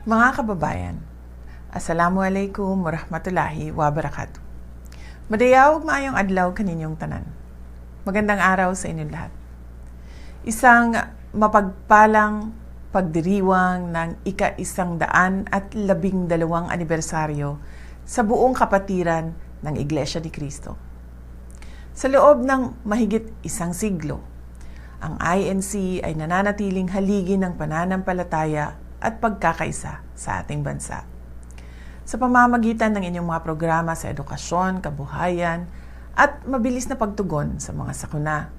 Mga kababayan, Assalamualaikum warahmatullahi wabarakatuh. Madayawag maayong adlaw kaninyong tanan. Magandang araw sa inyong lahat. Isang mapagpalang pagdiriwang ng ika-112 anibersaryo sa buong kapatiran ng Iglesia ni Cristo. Sa loob ng mahigit isang siglo, ang INC ay nananatiling haligi ng pananampalataya at pagkakaisa sa ating bansa. Sa pamamagitan ng inyong mga programa sa edukasyon, kabuhayan, at mabilis na pagtugon sa mga sakuna,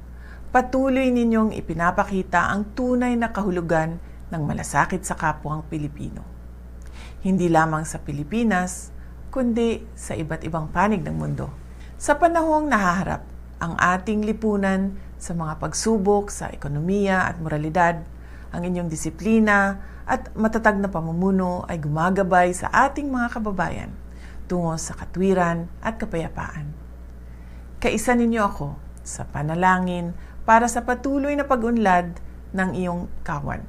patuloy ninyong ipinapakita ang tunay na kahulugan ng malasakit sa kapwang Pilipino. Hindi lamang sa Pilipinas, kundi sa iba't ibang panig ng mundo. Sa panahong nahaharap ang ating lipunan sa mga pagsubok sa ekonomiya at moralidad, ang inyong disiplina at matatag na pamumuno ay gumagabay sa ating mga kababayan tungo sa katwiran at kapayapaan. Kaisa ninyo ako sa panalangin para sa patuloy na pag-unlad ng iyong kawan,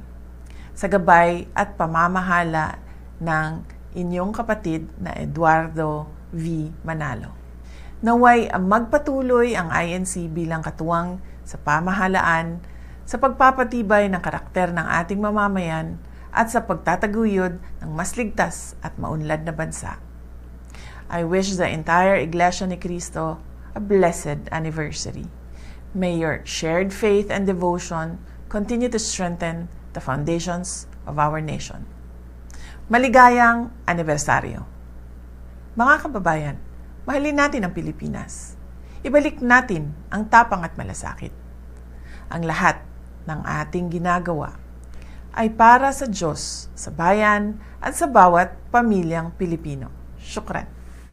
sa gabay at pamamahala ng inyong kapatid na Eduardo V. Manalo. Naway magpatuloy ang INC bilang katuwang sa pamahalaan, sa pagpapatibay ng karakter ng ating mamamayan at sa pagtataguyod ng mas ligtas at maunlad na bansa. I wish the entire Iglesia ni Cristo a blessed anniversary. May your shared faith and devotion continue to strengthen the foundations of our nation. Maligayang anibersaryo! Mga kababayan, mahalin natin ang Pilipinas. Ibalik natin ang tapang at malasakit. Ang lahat ng ating ginagawa ay para sa Diyos, sa bayan, at sa bawat pamilyang Pilipino. Syukran.